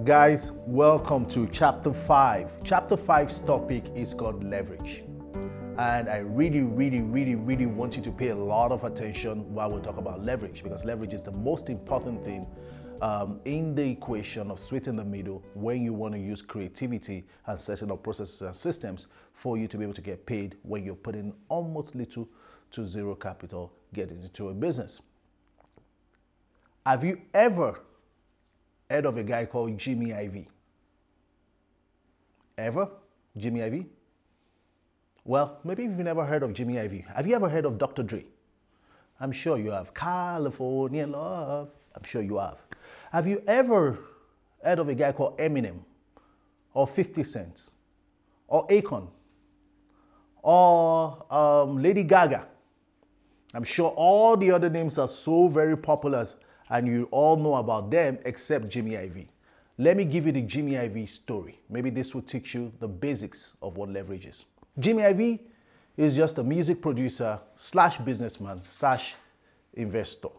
Guys, welcome to Chapter 5. Chapter 5's topic is called leverage. And I really want you to pay a lot of attention while we talk about leverage, because leverage is the most important thing in the equation of sweet in the middle when you want to use creativity and setting up processes and systems for you to be able to get paid when you're putting almost little to zero capital getting into a business. Have you ever heard of a guy called Jimmy Iovine? Ever? Jimmy Iovine? Well, maybe you've never heard of Jimmy Iovine. Have you ever heard of Dr. Dre? I'm sure you have. California Love. I'm sure you have. Have you ever heard of a guy called Eminem? Or 50 Cent? Or Akon? Or Lady Gaga? I'm sure all the other names are so very popular and you all know about them except Jimmy Iovine. Let me give you the Jimmy Iovine story. Maybe this will teach you the basics of what leverage is. Jimmy Iovine is just a music producer slash businessman slash investor.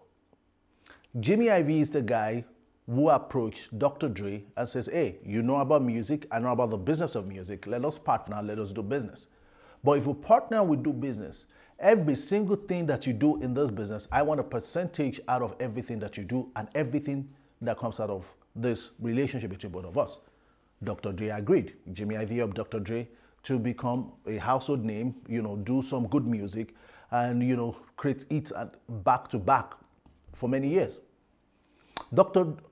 Jimmy Iovine is the guy who approached Dr. Dre and says, hey, you know about music, I know about the business of music, let us partner, let us do business. But if we partner, we do business. Every single thing that you do in this business, I want a percentage out of everything that you do and everything that comes out of this relationship between both of us. Dr. Dre agreed. Jimmy Iovine helped Dr. Dre to become a household name, do some good music and, create hits back to back for many years.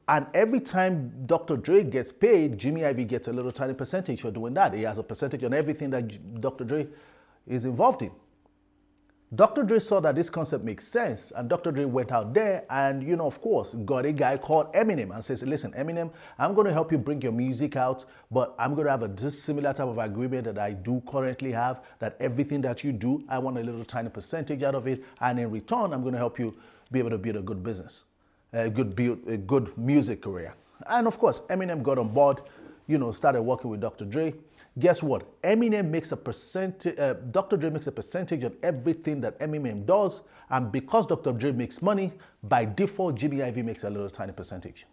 And every time Dr. Dre gets paid, Jimmy Iovine gets a little tiny percentage for doing that. He has a percentage on everything that Dr. Dre is involved in. Dr. Dre saw that this concept makes sense, and Dr. Dre went out there and, of course, got a guy called Eminem and says, listen, Eminem, I'm going to help you bring your music out, but I'm going to have a similar type of agreement that I do currently have, that everything that you do, I want a little tiny percentage out of it, and in return, I'm going to help you be able to build a good business, a good music career. And of course, Eminem got on board, started working with Dr. Dre. Guess what? Eminem makes a percentage, Dr. Dre makes a percentage on everything that Eminem does. And because Dr. Dre makes money, by default, Jimmy Iovine makes a little tiny percentage.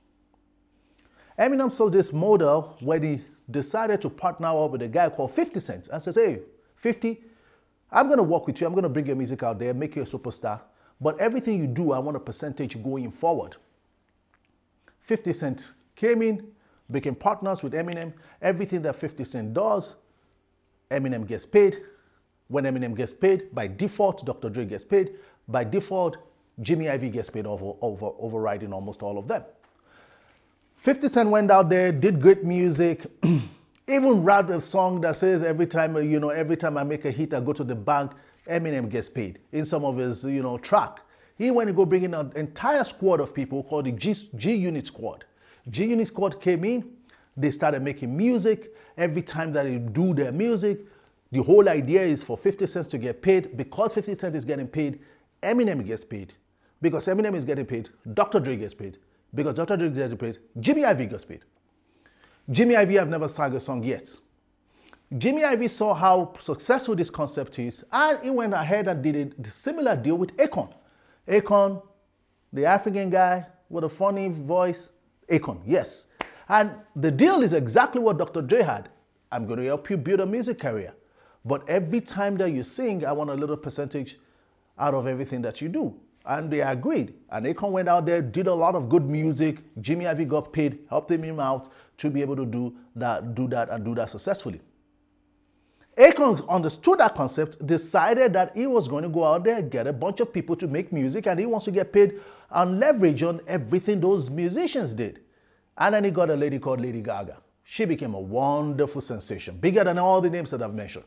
Eminem saw this model when he decided to partner up with a guy called 50 Cent and says, hey, 50, I'm going to work with you. I'm going to bring your music out there, make you a superstar. But everything you do, I want a percentage going forward. 50 Cent came in, became partners with Eminem. Everything that 50 Cent does, Eminem gets paid. When Eminem gets paid, by default, Dr. Dre gets paid. By default, Jimmy Iovine gets paid overriding almost all of them. 50 Cent went out there, did great music, even rapped a song that says every time I make a hit, I go to the bank, Eminem gets paid in some of his, track. He went to go bring in an entire squad of people called the G-Unit Squad. G-Unit Squad came in, they started making music. Every time that they do their music, the whole idea is for 50 Cent to get paid. Because 50 Cent is getting paid, Eminem gets paid. Because Eminem is getting paid, Dr. Dre gets paid. Because Dr. Dre gets paid, Jimmy Iovine gets paid. Jimmy Iovine have never sang a song yet. Jimmy Iovine saw how successful this concept is, and he went ahead and did a similar deal with Akon. Akon, the African guy with a funny voice, Akon, yes. And the deal is exactly what Dr. Dre had. I'm going to help you build a music career. But every time that you sing, I want a little percentage out of everything that you do. And they agreed. And Akon went out there, did a lot of good music. Jimmy Iovine got paid, helped him out to be able to do that successfully. Akon understood that concept, decided that he was going to go out there, get a bunch of people to make music, and he wants to get paid and leverage on everything those musicians did. And then he got a lady called Lady Gaga. She became a wonderful sensation, bigger than all the names that I've mentioned.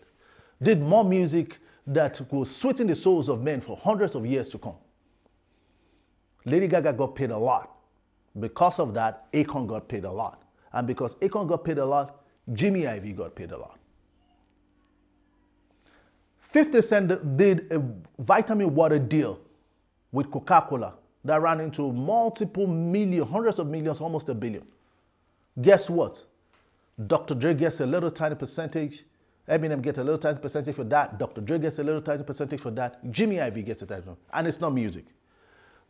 Did more music that will sweeten the souls of men for hundreds of years to come. Lady Gaga got paid a lot. Because of that, Akon got paid a lot. And because Akon got paid a lot, Jimmy Iovine got paid a lot. 50 Cent did a vitamin water deal with Coca-Cola that ran into multiple million, hundreds of millions, almost $1 billion. Guess what? Dr. Dre gets a little tiny percentage. Eminem gets a little tiny percentage for that. Dr. Dre gets a little tiny percentage for that. Jimmy Iovine gets a tiny percentage. And it's not music.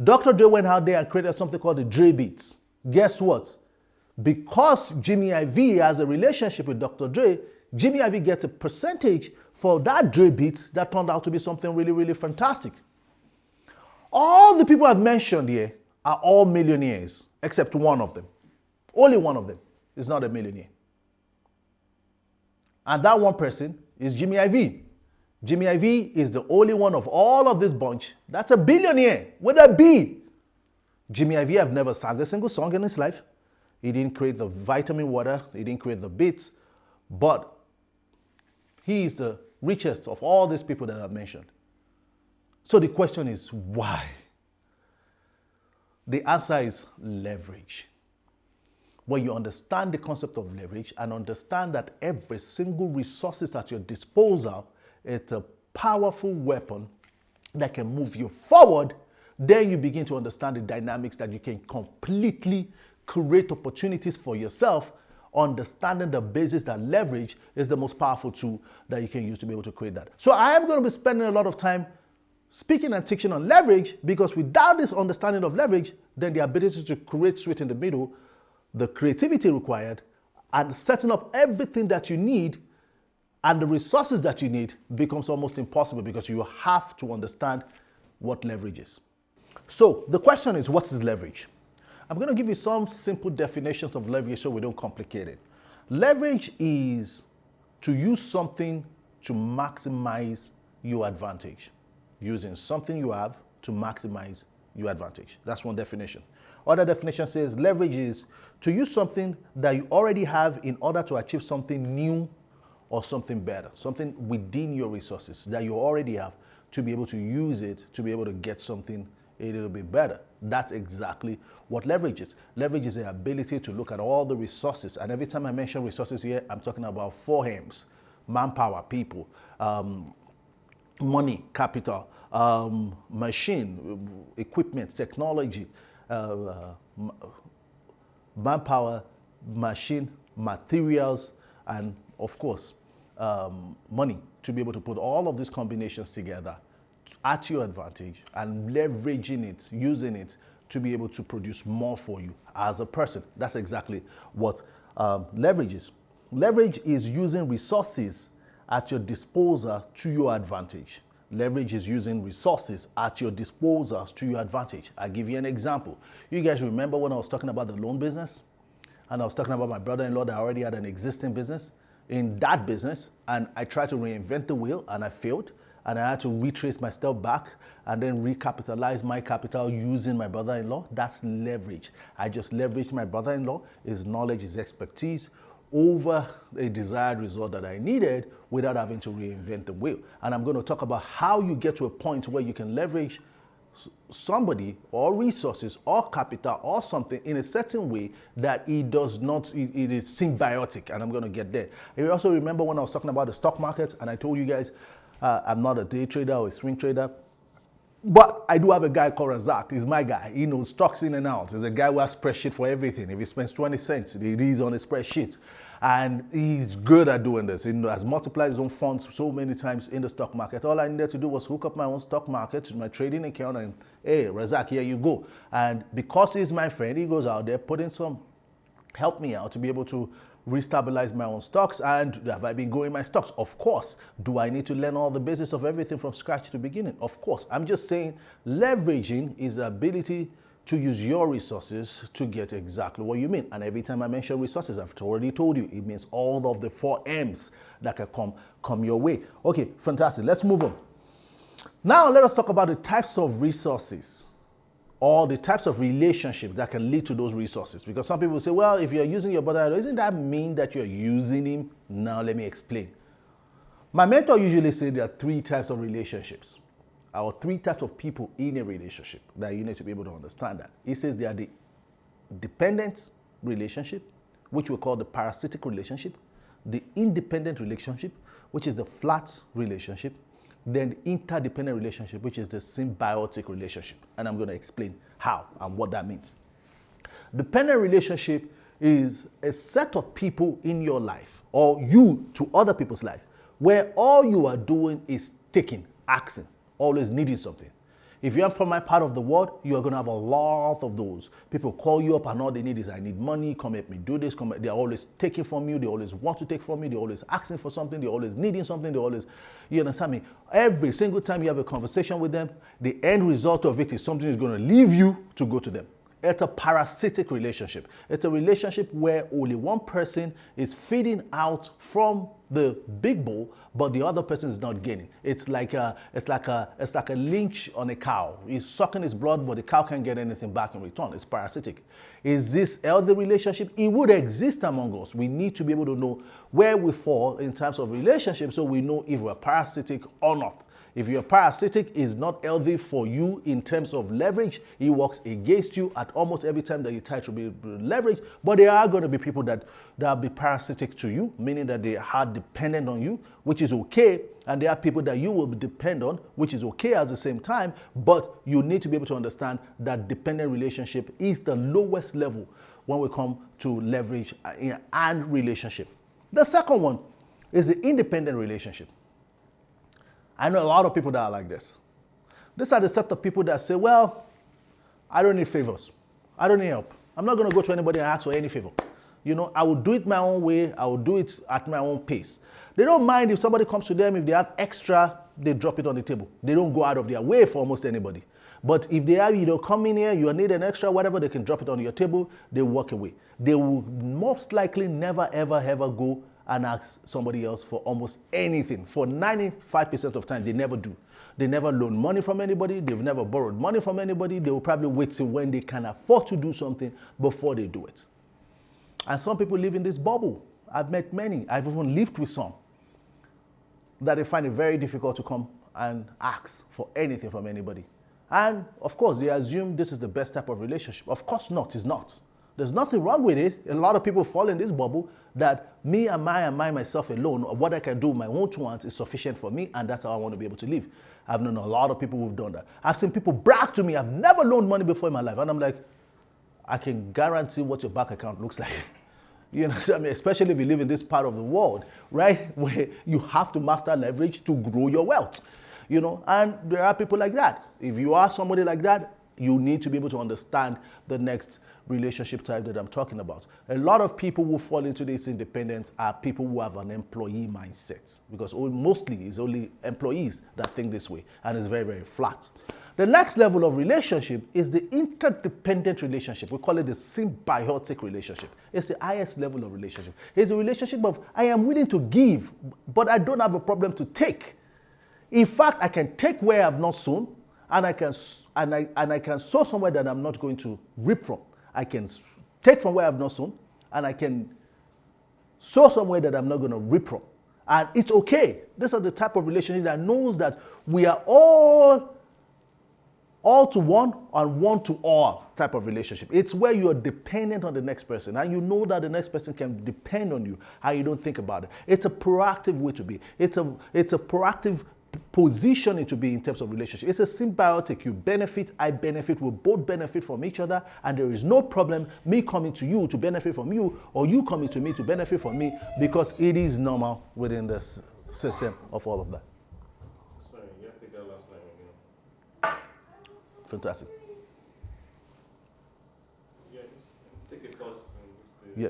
Dr. Dre went out there and created something called the Dre Beats. Guess what? Because Jimmy Iovine has a relationship with Dr. Dre, Jimmy Iovine gets a percentage for that Dre beat that turned out to be something really, really fantastic. All the people I've mentioned here are all millionaires, except one of them. Only one of them is not a millionaire. And that one person is Jimmy Iovine. Jimmy Iovine is the only one of all of this bunch that's a billionaire with a B. Jimmy Iovine have never sang a single song in his life. He didn't create the vitamin water. He didn't create the beats. But he is the richest of all these people that I've mentioned. So the question is, why? The answer is leverage. When you understand the concept of leverage and understand that every single resource at your disposal is a powerful weapon that can move you forward, then you begin to understand the dynamics that you can completely create opportunities for yourself, understanding the basis that leverage is the most powerful tool that you can use to be able to create that. So I am going to be spending a lot of time speaking and teaching on leverage, because without this understanding of leverage, then the ability to create straight in the middle, the creativity required, and setting up everything that you need and the resources that you need becomes almost impossible, because you have to understand what leverage is. So the question is, what is leverage? I'm going to give you some simple definitions of leverage so we don't complicate it. Leverage is to use something to maximize your advantage. Using something you have to maximize your advantage. That's one definition. Other definition says leverage is to use something that you already have in order to achieve something new or something better, something within your resources that you already have, to be able to use it to be able to get something a little bit better. That's exactly what leverage is. Leverage is the ability to look at all the resources. And every time I mention resources here, I'm talking about 4 M's: manpower, people, money, capital, machine, equipment, technology, manpower, machine, materials, and of course, money, to be able to put all of these combinations together at your advantage and leveraging it, using it to be able to produce more for you as a person. That's exactly what leverage is. Leverage is using resources at your disposal to your advantage. Leverage is using resources at your disposal to your advantage. I'll give you an example. You guys remember when I was talking about the loan business? And I was talking about my brother-in-law that already had an existing business. In that business, and I tried to reinvent the wheel and I failed. And I had to retrace my step back and then recapitalize my capital using my brother-in-law. That's leverage. I just leveraged my brother-in-law, his knowledge, his expertise, over a desired result that I needed without having to reinvent the wheel. And I'm going to talk about how you get to a point where you can leverage somebody or resources or capital or something in a certain way that it does not, it is symbiotic. And I'm going to get there. You also remember when I was talking about the stock market and I told you guys, I'm not a day trader or a swing trader, but I do have a guy called Razak. He's my guy. He knows stocks in and out. He's a guy who has spreadsheet for everything. If he spends 20 cents, it is on a spreadsheet. And he's good at doing this. He has multiplied his own funds so many times in the stock market. All I needed to do was hook up my own stock market to my trading account and, hey, Razak, here you go. And because he's my friend, he goes out there putting some, help me out to be able to restabilize my own stocks. And have I been growing my stocks? Of course. Do I need to learn all the basics of everything from scratch to the beginning? Of course. I'm just saying leveraging is the ability to use your resources to get exactly what you mean. And every time I mention resources, I've already told you, it means all of the 4 M's that can come your way. Okay, fantastic. Let's move on. Now let us talk about the types of resources or the types of relationships that can lead to those resources. Because some people say, well, if you're using your brother, doesn't that mean that you're using him? Now let me explain. My mentor usually says there are 3 types of relationships, or 3 types of people in a relationship that you need to be able to understand that. He says they are the dependent relationship, which we call the parasitic relationship, the independent relationship, which is the flat relationship, then the interdependent relationship, which is the symbiotic relationship. And I'm going to explain how and what that means. Dependent relationship is a set of people in your life, or you to other people's life, where all you are doing is taking, asking, always needing something. If you're from my part of the world, you're going to have a lot of those. People call you up and all they need is, I need money, come help me do this. They're always taking from you. They always want to take from you. They're always asking for something. They're always needing something. They're always, you understand me? Every single time you have a conversation with them, the end result of it is something is going to leave you to go to them. It's a parasitic relationship. It's a relationship where only one person is feeding out from the big bowl, but the other person is not gaining. It's like a leech on a cow. He's sucking his blood, but the cow can't get anything back in return. It's parasitic. Is this healthy relationship? It would exist among us. We need to be able to know where we fall in terms of relationships, so we know if we're parasitic or not. If you're parasitic, it's not healthy for you in terms of leverage. It works against you at almost every time that you try to be leveraged. But there are going to be people that will be parasitic to you, meaning that they are dependent on you, which is okay. And there are people that you will depend on, which is okay at the same time. But you need to be able to understand that dependent relationship is the lowest level when we come to leverage and relationship. The second one is the independent relationship. I know a lot of people that are like this. These are the set of people that say, well, I don't need favors. I don't need help. I'm not going to go to anybody and ask for any favor. You know, I will do it my own way. I will do it at my own pace. They don't mind if somebody comes to them, if they have extra, they drop it on the table. They don't go out of their way for almost anybody. But if they have, you know, come in here, you need an extra, whatever, they can drop it on your table, they walk away. They will most likely never, ever, ever go and ask somebody else for almost anything. For 95% of time, they never do. They never loan money from anybody. They've never borrowed money from anybody. They will probably wait till when they can afford to do something before they do it. And some people live in this bubble. I've met many. I've even lived with some that they find it very difficult to come and ask for anything from anybody. And of course, they assume this is the best type of relationship. Of course not, it's not. There's nothing wrong with it. A lot of people fall in this bubble that me and myself alone, or what I can do my own two hands is sufficient for me, and that's how I want to be able to live. I've known a lot of people who've done that. I've seen people brag to me, I've never loaned money before in my life. And I'm like, I can guarantee what your bank account looks like. You know what I mean? Especially if you live in this part of the world, right? Where you have to master leverage to grow your wealth. You know, and there are people like that. If you are somebody like that, you need to be able to understand the next relationship type that I'm talking about. A lot of people who fall into this independence are people who have an employee mindset, because mostly it's only employees that think this way, and it's very, very flat. The next level of relationship is the interdependent relationship. We call it the symbiotic relationship. It's the highest level of relationship. It's a relationship of I am willing to give, but I don't have a problem to take. In fact, I can take where I've not sown, and I can sow somewhere that I'm not going to reap from. I can take from where I've not sown, and I can sow somewhere that I'm not going to reap from. And it's okay. These are the type of relationship that knows that we are all to one and one to all type of relationship. It's where you are dependent on the next person, and you know that the next person can depend on you, and you don't think about it. It's a proactive way to be. It's a proactive positioning to be in terms of relationship. It's a symbiotic. You benefit, I benefit, we both benefit from each other, and there is no problem me coming to you to benefit from you, or you coming to me to benefit from me, because it is normal within the system of all of that. Sorry, you have to take that last line again. Fantastic. Yeah, just take a pause and just Yeah.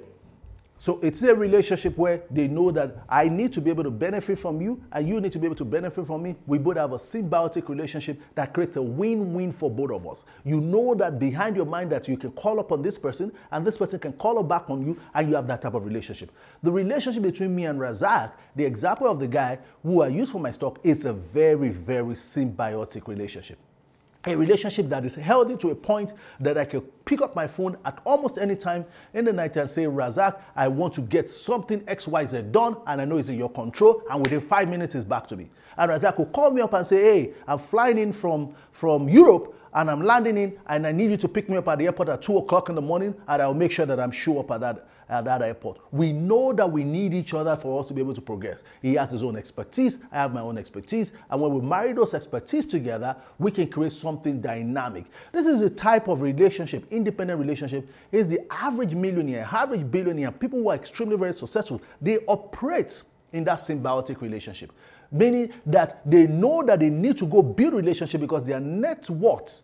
So it's a relationship where they know that I need to be able to benefit from you, and you need to be able to benefit from me. We both have a symbiotic relationship that creates a win-win for both of us. You know that behind your mind that you can call upon this person, and this person can call back on you, and you have that type of relationship. The relationship between me and Razak, the example of the guy who I use for my stock, it's a very, very symbiotic relationship. A relationship that is healthy to a point that I can pick up my phone at almost any time in the night and say, Razak, I want to get something XYZ done, and I know it's in your control, and within 5 minutes it's back to me. And Razak will call me up and say, hey, I'm flying in from Europe, and I'm landing in, and I need you to pick me up at the airport at 2 o'clock in the morning, and I'll make sure that I'm show up at that airport. We know that we need each other for us to be able to progress. He has his own expertise, I have my own expertise, and when we marry those expertise together, we can create something dynamic. This is the type of relationship, independent relationship, is the average millionaire, average billionaire, people who are extremely very successful, they operate in that symbiotic relationship. meaning that they know that they need to go build relationship because their net worth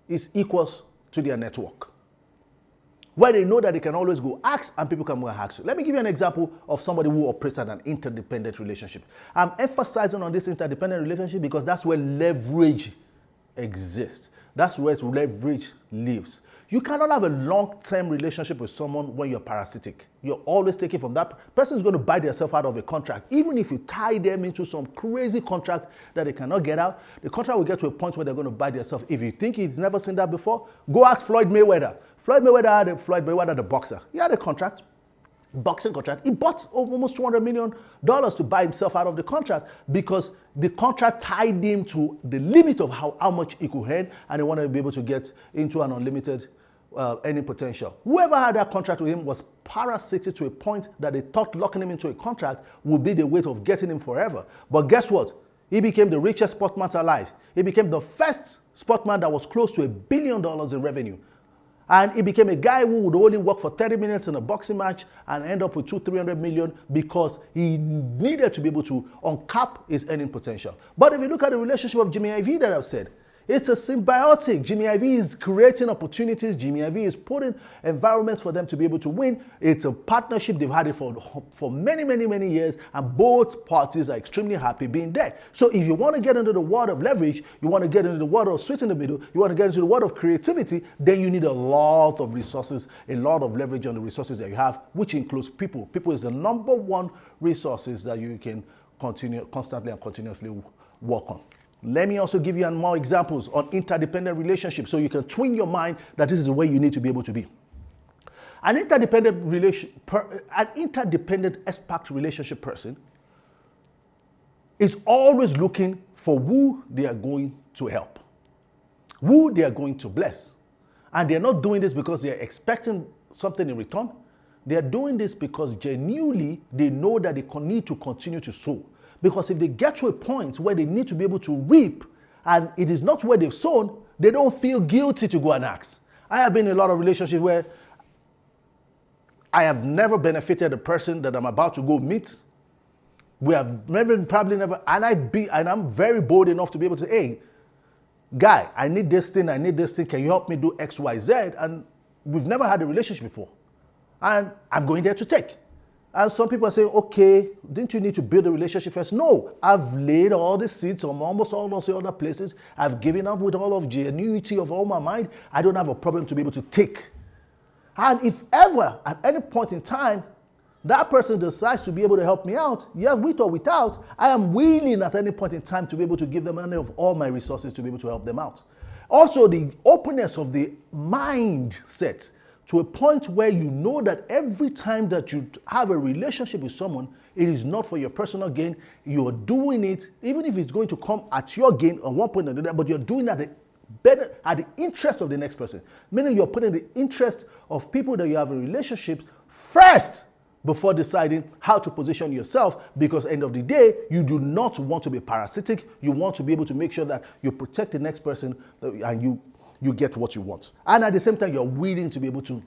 is equal to their network. Where they know that they can always go ask and people can go and ask you. Let me give you an example of somebody who operates at an interdependent relationship. I'm emphasizing on this interdependent relationship because that's where leverage exists. That's where leverage lives. You cannot have a long-term relationship with someone when you're parasitic. You're always taking from that person is going to buy themselves out of a contract. Even if you tie them into some crazy contract that they cannot get out, the contract will get to a point where they're going to buy themselves. If you think you've never seen that before, go ask Floyd Mayweather. Floyd Mayweather, the boxer. He had a contract, boxing contract. He bought almost $200 million to buy himself out of the contract because the contract tied him to the limit of how much he could earn, and he wanted to be able to get into an unlimited earning potential. Whoever had that contract with him was parasitic to a point that they thought locking him into a contract would be the way of getting him forever. But guess what? He became the richest sportsman alive. He became the first sportsman that was close to $1 billion in revenue. And he became a guy who would only work for 30 minutes in a boxing match and end up with $200-300 million because he needed to be able to uncap his earning potential. But if you look at the relationship of Jimmy Iovine that I've said, it's a symbiotic. Jimmy Iovine is creating opportunities. Jimmy Iovine is putting environments for them to be able to win. It's a partnership. They've had it for many years, and both parties are extremely happy being there. So if you want to get into the world of leverage, you want to get into the world of switch in the middle, you want to get into the world of creativity, then you need a lot of resources, a lot of leverage on the resources that you have, which includes people. People is the number one resources that you can constantly and continuously work on. Let me also give you more examples on interdependent relationships so you can twin your mind that this is the way you need to be able to be. An interdependent expert relationship person is always looking for who they are going to help, who they are going to bless. And they're not doing this because they're expecting something in return. They're doing this because genuinely they know that they need to continue to sow. Because if they get to a point where they need to be able to reap and it is not where they've sown, they don't feel guilty to go and ask. I have been in a lot of relationships where I have never benefited the person that I'm about to go meet. We have probably never, and I'm very bold enough to be able to say, hey, guy, I need this thing, can you help me do X, Y, Z? And we've never had a relationship before. And I'm going there to take. And some people are saying, okay, didn't you need to build a relationship first? No, I've laid all the seeds on almost all those other places. I've given up with all of genuinity of all my mind. I don't have a problem to be able to take. And if ever, at any point in time, that person decides to be able to help me out, yeah, with or without, I am willing at any point in time to be able to give them any of all my resources to be able to help them out. Also, the openness of the mindset to a point where you know that every time that you have a relationship with someone, it is not for your personal gain. You're doing it, even if it's going to come at your gain at one point or another, but you're doing it at the interest of the next person. Meaning you're putting the interest of people that you have a relationship first before deciding how to position yourself, because at the end of the day, you do not want to be parasitic. You want to be able to make sure that you protect the next person and you get what you want. And at the same time, you're willing to be able to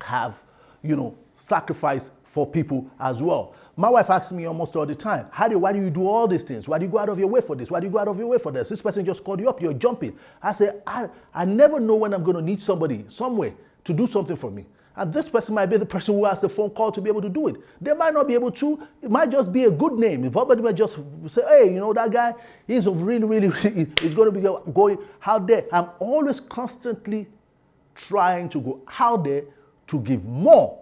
have, sacrifice for people as well. My wife asks me almost all the time, why do you do all these things? Why do you go out of your way for this? Why do you go out of your way for this? This person just called you up, you're jumping. I say, I never know when I'm going to need somebody somewhere to do something for me. And this person might be the person who has the phone call to be able to do it. They might not be able to. It might just be a good name. If somebody might just say, hey, that guy, he's really, he's going to be going out there. I'm always constantly trying to go out there to give more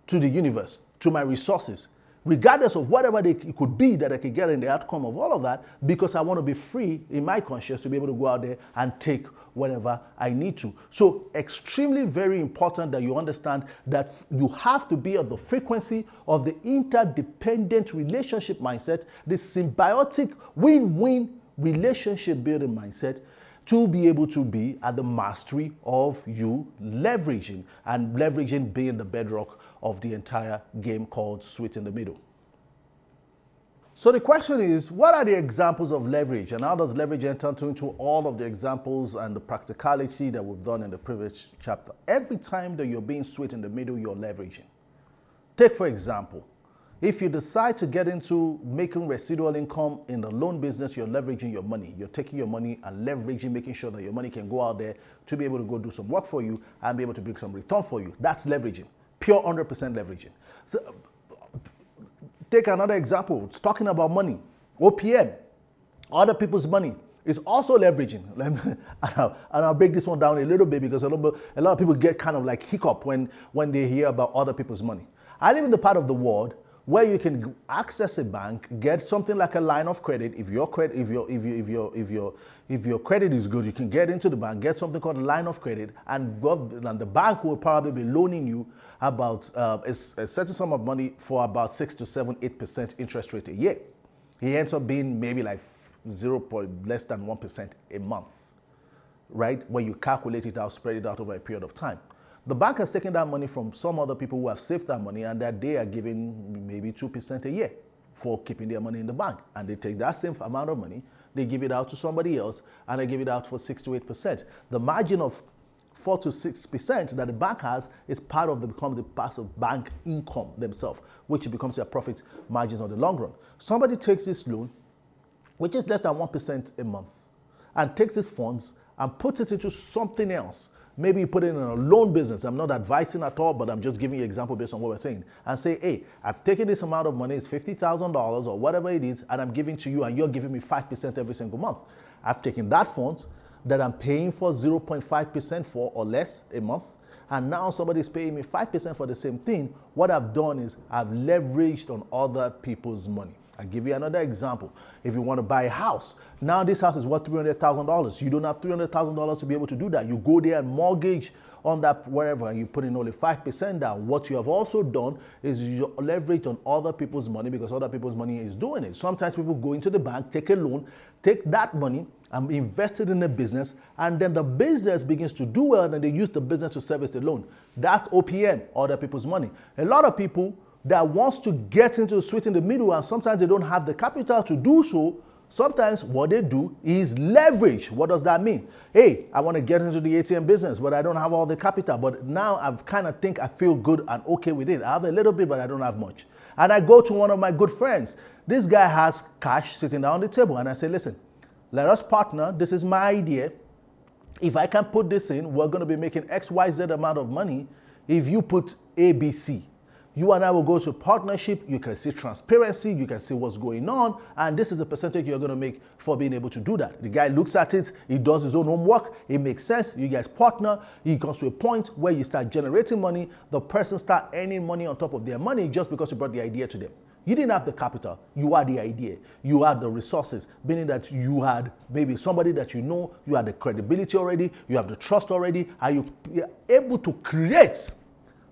to the universe, to my resources, regardless of whatever it could be that I could get in the outcome of all of that, because I want to be free in my conscience to be able to go out there and take whatever I need to. So extremely very important that you understand that you have to be at the frequency of the interdependent relationship mindset, the symbiotic win-win relationship building mindset, to be able to be at the mastery of you leveraging, and leveraging being the bedrock of the entire game called Sweet in the Middle. So the question is, what are the examples of leverage, and how does leverage enter into all of the examples and the practicality that we've done in the previous chapter? Every time that you're being sweet in the middle, you're leveraging. Take, for example, If you decide to get into making residual income in the loan business, you're leveraging your money. You're taking your money and leveraging, making sure that your money can go out there to be able to go do some work for you and be able to bring some return for you. That's leveraging, pure 100% leveraging. So, take another example. It's talking about money. OPM, other people's money, is also leveraging. And I'll break this one down a little bit because a lot of people get kind of like hiccup when they hear about other people's money. I live in the part of the world where you can access a bank, get something like a line of credit. If your credit is good, you can get into the bank, get something called a line of credit, and the bank will probably be loaning you about a certain sum of money for about 6 to 7, 8% interest rate a year. It ends up being maybe like less than 1% a month, right? When you calculate it out, spread it out over a period of time. The bank has taken that money from some other people who have saved that money, and that they are giving maybe 2% a year for keeping their money in the bank. And they take that same amount of money, they give it out to somebody else, and they give it out for 6 to 8%. The margin of 4 to 6% that the bank has is part of the passive bank income themselves, which becomes their profit margins on the long run. Somebody takes this loan, which is less than 1% a month, and takes his funds and puts it into something else. Maybe you put it in a loan business. I'm not advising at all, but I'm just giving you an example based on what we're saying. And say, hey, I've taken this amount of money, it's $50,000 or whatever it is, and I'm giving to you, and you're giving me 5% every single month. I've taken that fund that I'm paying for 0.5% for or less a month, and now somebody's paying me 5% for the same thing. What I've done is I've leveraged on other people's money. I'll give you another example. If you want to buy a house, now this house is worth $300,000. You don't have $300,000 to be able to do that. You go there and mortgage on that wherever, and you put in only 5% down. What you have also done is you leverage on other people's money because other people's money is doing it. Sometimes people go into the bank, take a loan, take that money and invest it in a business, and then the business begins to do well, and they use the business to service the loan. That's OPM, other people's money. A lot of people that wants to get into the sweet in the middle, and sometimes they don't have the capital to do so. Sometimes what they do is leverage. What does that mean? Hey, I want to get into the ATM business, but I don't have all the capital. But now I've kind of think I feel good and okay with it. I have a little bit, but I don't have much. And I go to one of my good friends. This guy has cash sitting down on the table, and I say, listen, let us partner. This is my idea. If I can put this in, we're going to be making XYZ amount of money. If you put ABC, you and I will go to partnership. You can see transparency. You can see what's going on. And this is the percentage you're going to make for being able to do that. The guy looks at it. He does his own homework. It makes sense. You guys partner. He comes to a point where you start generating money. The person start earning money on top of their money just because you brought the idea to them. You didn't have the capital. You had the idea. You had the resources, meaning that you had maybe somebody that you know, you had the credibility already, you have the trust already, and you're able to create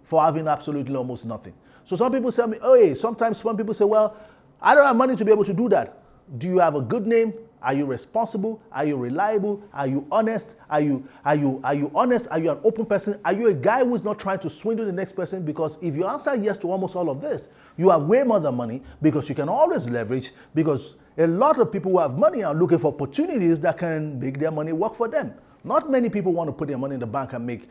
for having absolutely almost nothing. So some people say, oh, hey, sometimes some people say, well, I don't have money to be able to do that. Do you have a good name? Are you responsible? Are you reliable? Are you honest? Are you honest? Are you an open person? Are you a guy who's not trying to swindle the next person? Because if you answer yes to almost all of this, you have way more than money, because you can always leverage, because a lot of people who have money are looking for opportunities that can make their money work for them. Not many people want to put their money in the bank and make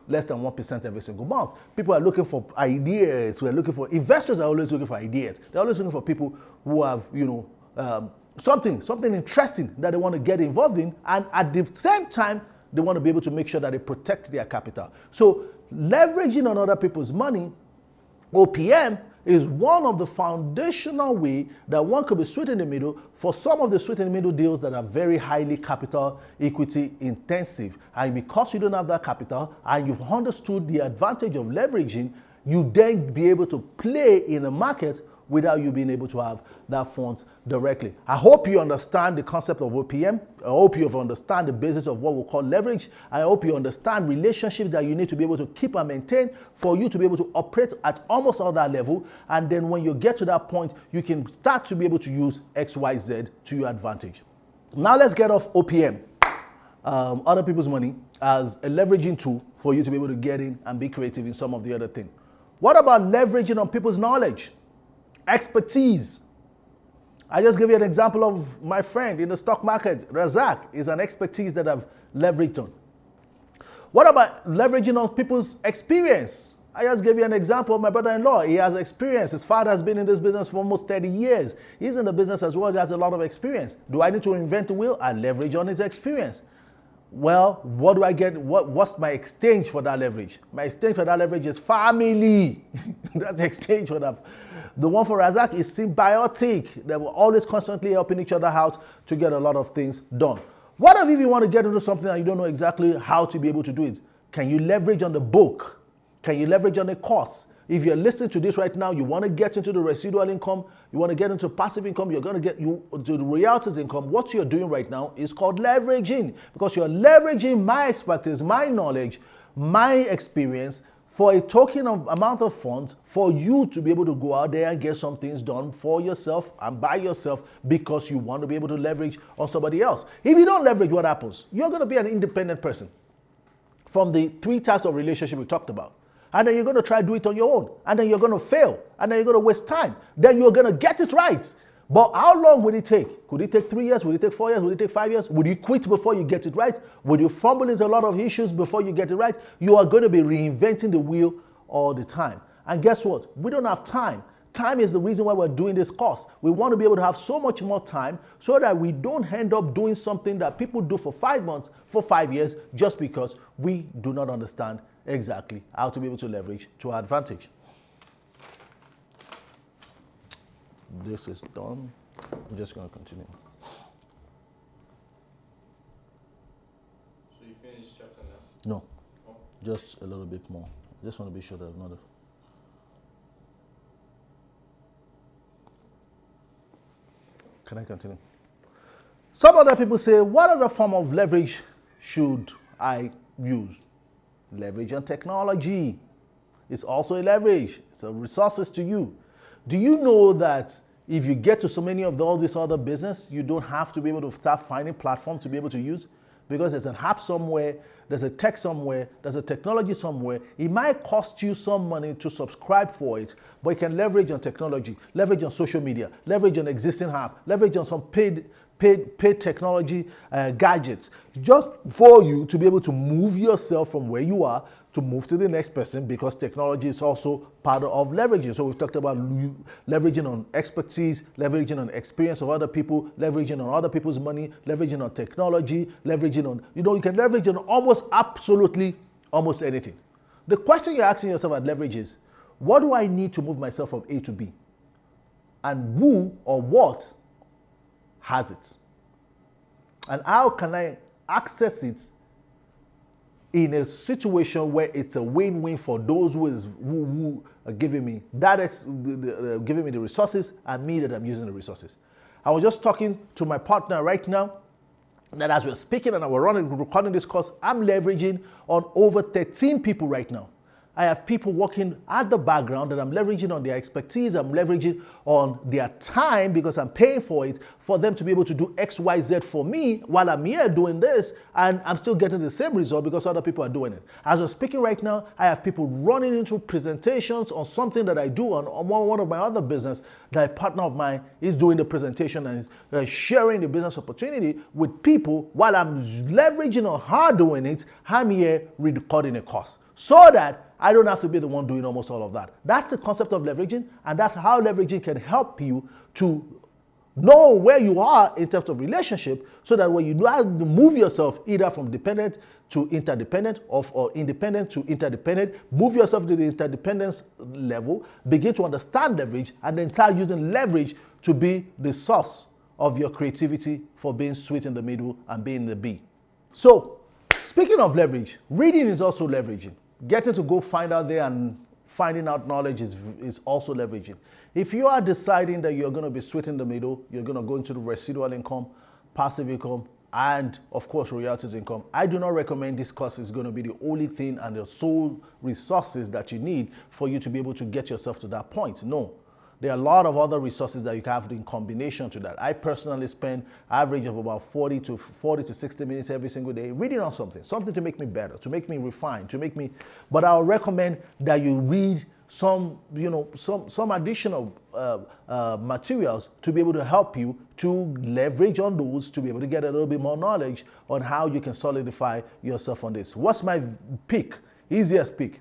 less than 1% every single month. People are looking for ideas. We're looking for investors are always looking for ideas. They're always looking for people who have, something interesting that they want to get involved in, and at the same time, they want to be able to make sure that they protect their capital. So leveraging on other people's money, OPM, is one of the foundational way that one could be sweet in the middle for some of the sweet in the middle deals that are very highly capital equity intensive. And because you don't have that capital and you've understood the advantage of leveraging, you then be able to play in a market without you being able to have that fund directly. I hope you understand the concept of OPM. I hope you understand the basis of what we call leverage. I hope you understand relationships that you need to be able to keep and maintain for you to be able to operate at almost all that level. And then when you get to that point, you can start to be able to use XYZ to your advantage. Now let's get off OPM, other people's money, as a leveraging tool for you to be able to get in and be creative in some of the other things. What about leveraging on people's knowledge? Expertise. I just give you an example of my friend in the stock market. Razak is an expertise that I've leveraged on. What about leveraging on people's experience? I just gave you an example of my brother-in-law. He has experience. His father has been in this business for almost 30 years. He's in the business as well. He has a lot of experience. Do I need to invent the wheel? I leverage on his experience. Well, what do I get? What's my exchange for that leverage? My exchange for that leverage is family. That's the exchange for that. The one for Razak is symbiotic. They were always constantly helping each other out to get a lot of things done. What if you want to get into something and you don't know exactly how to be able to do it? Can you leverage on the book? Can you leverage on the course? If you're listening to this right now, you want to get into the residual income, you want to get into passive income, you're going to get to the royalties income. What you're doing right now is called leveraging, because you're leveraging my expertise, my knowledge, my experience for a token of amount of funds for you to be able to go out there and get some things done for yourself and by yourself, because you want to be able to leverage on somebody else. If you don't leverage, what happens? You're going to be an independent person from the 3 types of relationship we talked about. And then you're going to try to do it on your own. And then you're going to fail. And then you're going to waste time. Then you're going to get it right. But how long would it take? Could it take 3 years? Would it take 4 years? Would it take 5 years? Would you quit before you get it right? Would you fumble into a lot of issues before you get it right? You are going to be reinventing the wheel all the time. And guess what? We don't have time. Time is the reason why we're doing this course. We want to be able to have so much more time so that we don't end up doing something that people do for 5 months, for 5 years, just because we do not understand exactly how to be able to leverage to our advantage. This is done. I'm just going to continue. So you finished chapter now? No, Oh. just a little bit more. I just want to be sure there's not a... Can I continue? Some other people say, what other form of leverage should I use? Leverage on technology. It's also a leverage. It's a resources to you. Do you know that if you get to so many of all this other business, you don't have to be able to start finding platforms to be able to use? Because there's an app somewhere, there's a tech somewhere, there's a technology somewhere. It might cost you some money to subscribe for it, but you can leverage on technology, leverage on social media, leverage on existing app, leverage on some paid technology gadgets, just for you to be able to move yourself from where you are to move to the next person, because technology is also part of leveraging. So we've talked about leveraging on expertise, leveraging on experience of other people, leveraging on other people's money, leveraging on technology, leveraging on, you can leverage on almost absolutely almost anything. The question you're asking yourself at leverage is, what do I need to move myself from A to B? And who or what has it? And how can I access it in a situation where it's a win-win for those who are giving me giving me the resources, and me that I'm using the resources. I was just talking to my partner right now that as we're speaking and we're recording this course, I'm leveraging on over 13 people right now. I have people working at the background that I'm leveraging on their expertise. I'm leveraging on their time because I'm paying for it, for them to be able to do X, Y, Z for me while I'm here doing this, and I'm still getting the same result because other people are doing it. As I'm speaking right now, I have people running into presentations on something that I do on one of my other business. That a partner of mine is doing the presentation and sharing the business opportunity with people while I'm leveraging on her doing it. I'm here recording a course, so that I don't have to be the one doing almost all of that. That's the concept of leveraging, and that's how leveraging can help you to know where you are in terms of relationship, so that when you know how to move yourself either from dependent to interdependent or independent to interdependent, move yourself to the interdependence level, begin to understand leverage, and then start using leverage to be the source of your creativity for being sweet in the middle and being the bee. So, speaking of leverage, reading is also leveraging. Getting to go find out there and finding out knowledge is also leveraging. If you are deciding that you're going to be sweet in the middle, you're going to go into the residual income, passive income, and of course royalties income, I do not recommend this course is going to be the only thing and the sole resources that you need for you to be able to get yourself to that point. No. There are a lot of other resources that you can have in combination to that. I personally spend average of about 40 to 60 minutes every single day reading on something to make me better, to make me refine, but I'll recommend that you read some additional materials to be able to help you to leverage on those, to be able to get a little bit more knowledge on how you can solidify yourself on this. What's my pick? Easiest pick.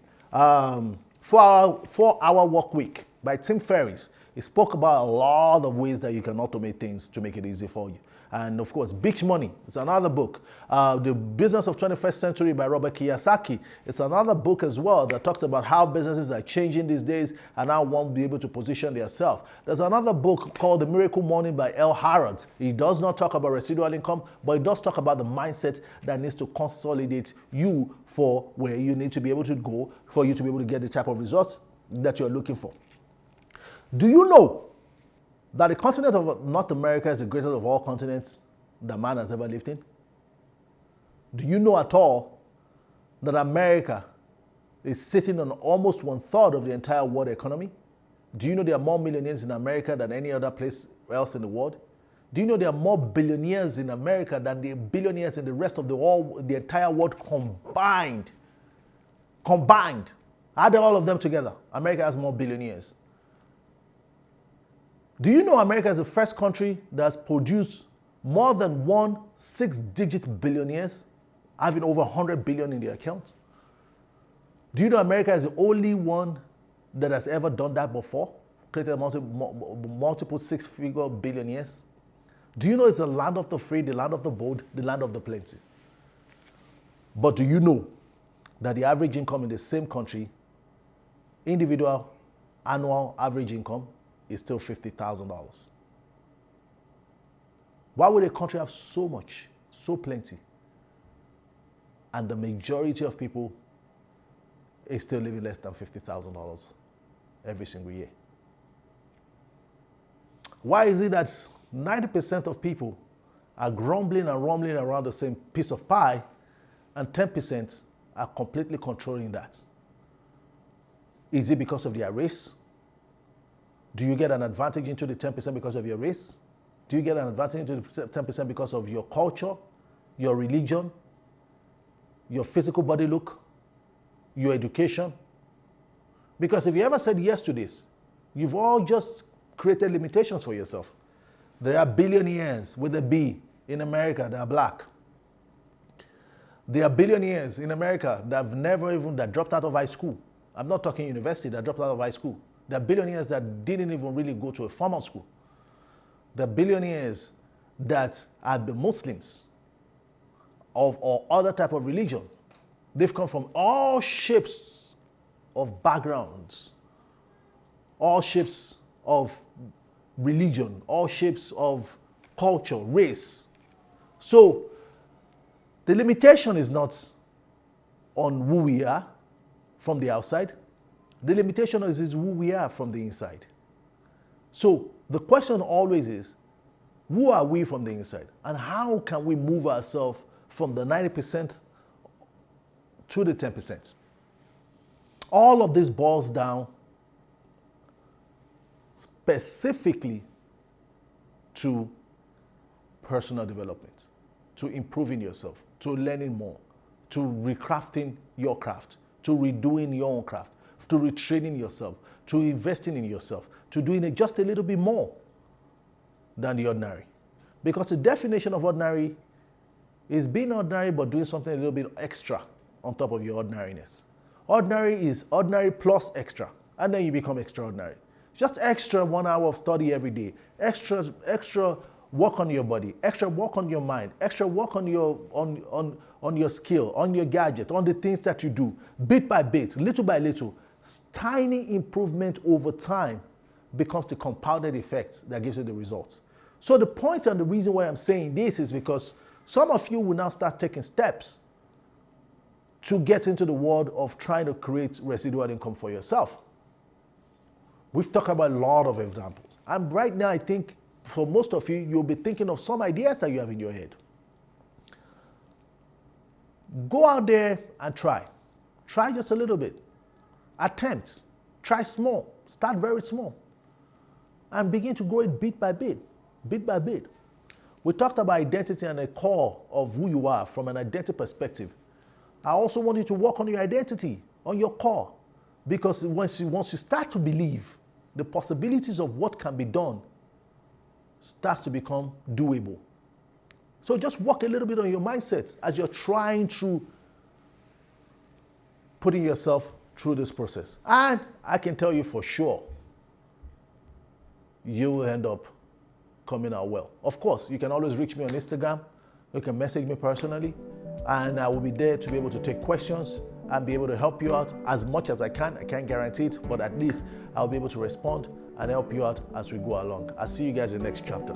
4-Hour Work Week by Tim Ferriss. He spoke about a lot of ways that you can automate things to make it easy for you. And of course, Big Money, it's another book. The Business of 21st Century by Robert Kiyosaki, it's another book as well that talks about how businesses are changing these days and how one will be able to position themselves. There's another book called The Miracle Morning by L. Harrod. He does not talk about residual income, but he does talk about the mindset that needs to consolidate you for where you need to be able to go for you to be able to get the type of results that you're looking for. Do you know that the continent of North America is the greatest of all continents that man has ever lived in? Do you know at all that America is sitting on almost 1/3 of the entire world economy? Do you know there are more millionaires in America than any other place else in the world? Do you know there are more billionaires in America than the billionaires in the rest of the world, the entire world combined? Combined. Add all of them together. America has more billionaires. Do you know America is the first country that has produced more than one 6-digit billionaires, having over 100 billion in their account? Do you know America is the only one that has ever done that before, created multiple 6-figure billionaires? Do you know it's the land of the free, the land of the bold, the land of the plenty? But do you know that the average income in the same country, individual annual average income, is still $50,000? Why would a country have so much, so plenty, and the majority of people is still living less than $50,000 every single year? Why is it that 90% of people are grumbling and rumbling around the same piece of pie and 10% are completely controlling that? Is it because of their race? Do you get an advantage into the 10% because of your race? Do you get an advantage into the 10% because of your culture, your religion, your physical body look, your education? Because if you ever said yes to this, you've all just created limitations for yourself. There are billionaires with a B in America that are black. There are billionaires in America that dropped out of high school. I'm not talking university, that dropped out of high school. There are billionaires that didn't even really go to a formal school. There are billionaires that are the Muslims or other type of religion. They've come from all shapes of backgrounds, all shapes of religion, all shapes of culture, race. So the limitation is not on who we are from the outside. The limitation is who we are from the inside. So the question always is, who are we from the inside? And how can we move ourselves from the 90% to the 10%? All of this boils down specifically to personal development, to improving yourself, to learning more, to recrafting your craft, to redoing your own craft, to retraining yourself, to investing in yourself, to doing it just a little bit more than the ordinary. Because the definition of ordinary is being ordinary but doing something a little bit extra on top of your ordinariness. Ordinary is ordinary plus extra, and then you become extraordinary. Just extra 1 hour of study every day, extra work on your body, extra work on your mind, extra work on your skill, on your gadget, on the things that you do, bit by bit, little by little. Tiny improvement over time becomes the compounded effect that gives you the results. So the point and the reason why I'm saying this is because some of you will now start taking steps to get into the world of trying to create residual income for yourself. We've talked about a lot of examples. And right now, I think for most of you, you'll be thinking of some ideas that you have in your head. Go out there and try. Try just a little bit. Attempt. Try small. Start very small. And begin to grow it bit by bit. Bit by bit. We talked about identity and the core of who you are from an identity perspective. I also want you to work on your identity, on your core. Because once you start to believe, the possibilities of what can be done starts to become doable. So just work a little bit on your mindset as you're trying to putting yourself through this process. And I can tell you for sure, you will end up coming out well. Of course, you can always reach me on Instagram. You can message me personally, and I will be there to be able to take questions and be able to help you out as much as I can. I can't guarantee it, but at least I'll be able to respond and help you out as we go along. I'll see you guys in the next chapter.